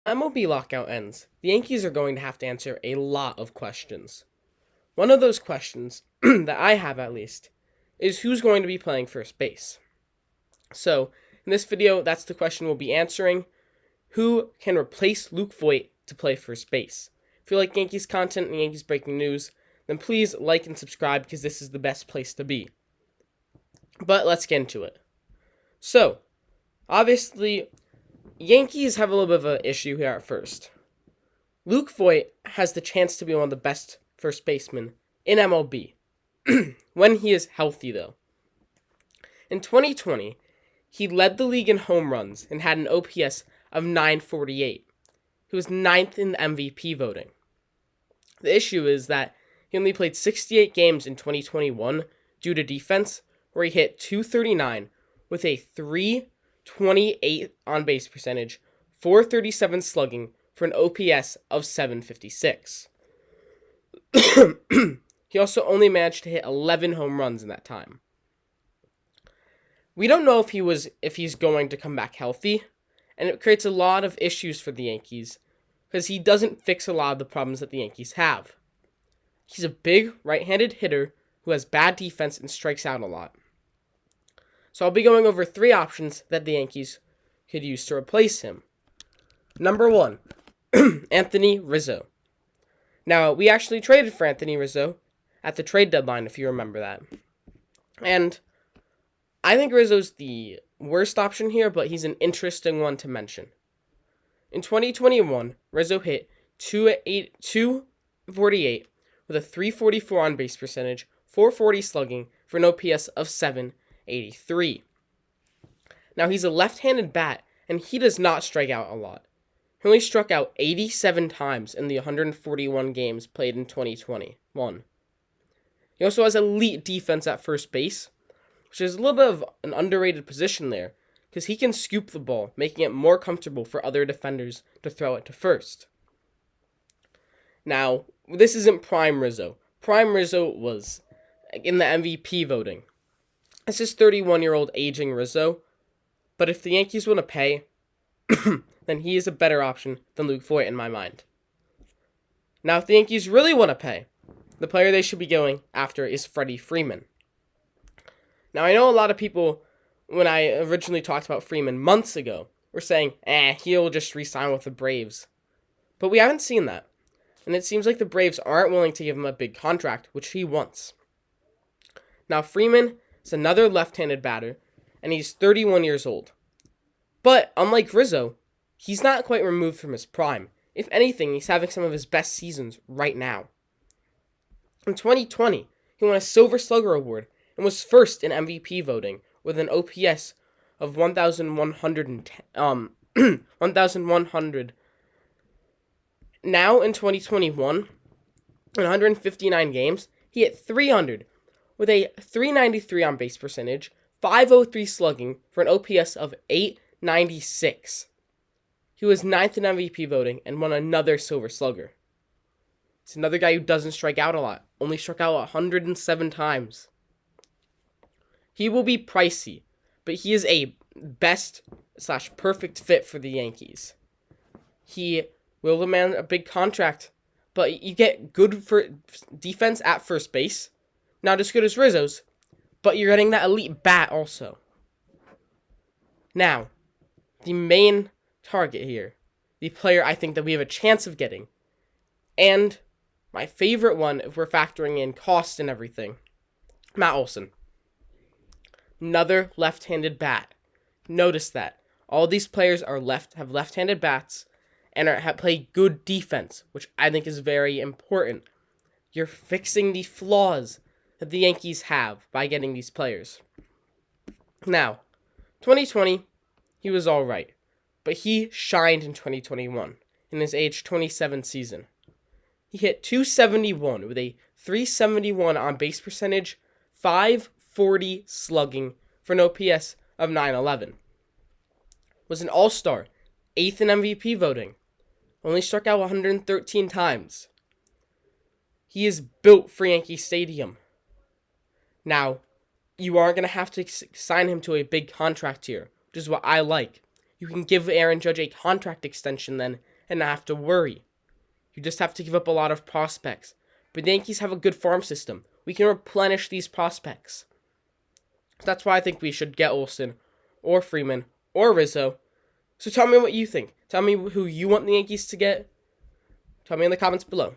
MLB lockout ends, the Yankees are going to have to answer a lot of questions. One of those questions, that I have at least, is who's going to be playing first base. So, in this video, that's the question we'll be answering. Who can replace Luke Voit to play first base? If you like Yankees content and Yankees breaking news, then please like and subscribe because this is the best place to be. But let's get into it. So, obviously, Yankees have a little bit of an issue here at first. Luke Voit has the chance to be one of the best first basemen in MLB. When he is healthy, though. In 2020, he led the league in home runs and had an OPS of 948. He was ninth in the MVP voting. The issue is that he only played 68 games in 2021 due to defense, where he hit 239 with a 328 on-base percentage, 437 slugging for an OPS of 756. He also only managed to hit 11 home runs in that time. We don't know if he's going to come back healthy, and it creates a lot of issues for the Yankees because he doesn't fix a lot of the problems that the Yankees have. He's a big right-handed hitter who has bad defense and strikes out a lot. So I'll be going over 3 options that the Yankees could use to replace him. Number 1, Anthony Rizzo. Now, we actually traded for Anthony Rizzo at the trade deadline, if you remember that. And I think Rizzo's the worst option here, but he's an interesting one to mention. In 2021, Rizzo hit 248 with a 344 on-base percentage, 440 slugging for an OPS of 783. Now, he's a left-handed bat, and he does not strike out a lot. He only struck out 87 times in the 141 games played in 2021. He also has elite defense at first base, which is a little bit of an underrated position there, because he can scoop the ball, making it more comfortable for other defenders to throw it to first. Now, this isn't prime Rizzo. Prime Rizzo was in the MVP voting. This is 31-year-old aging Rizzo, but if the Yankees want to pay, then he is a better option than Luke Voit in my mind. Now, if the Yankees really want to pay, the player they should be going after is Freddie Freeman. Now, I know a lot of people, when I originally talked about Freeman months ago, were saying, he'll just re-sign with the Braves. But we haven't seen that. And it seems like the Braves aren't willing to give him a big contract, which he wants. Now, Freeman is another left-handed batter, and he's 31 years old. But, unlike Rizzo, he's not quite removed from his prime. If anything, he's having some of his best seasons right now. In 2020, he won a Silver Slugger Award and was first in MVP voting with an OPS of 1,100. Now, in 2021, in 159 games, he hit 300 with a 393 on-base percentage, 503 slugging for an OPS of 896. He was 9th in MVP voting and won another Silver Slugger. He's another guy who doesn't strike out a lot, only struck out 107 times. He will be pricey, but he is a best/perfect fit for the Yankees. He will demand a big contract, but you get good for defense at first base, not as good as Rizzo's, but you're getting that elite bat also. Now, the main target here, the player I think that we have a chance of getting, and my favorite one if we're factoring in cost and everything, Matt Olson. Another left-handed bat. Notice that. All these players have left-handed bats and play good defense, which I think is very important. You're fixing the flaws that the Yankees have by getting these players. Now, 2020, he was all right, but he shined in 2021 in his age 27 season. He hit 271 with a 371 on-base percentage, 540 slugging for an OPS of 911. Was an all-star, 8th in MVP voting. Only struck out 113 times. He is built for Yankee Stadium. Now, you are going to have to sign him to a big contract here, which is what I like. You can give Aaron Judge a contract extension then and not have to worry. You just have to give up a lot of prospects. But the Yankees have a good farm system. We can replenish these prospects. So that's why I think we should get Olson or Freeman or Rizzo. So tell me what you think. Tell me who you want the Yankees to get. Tell me in the comments below.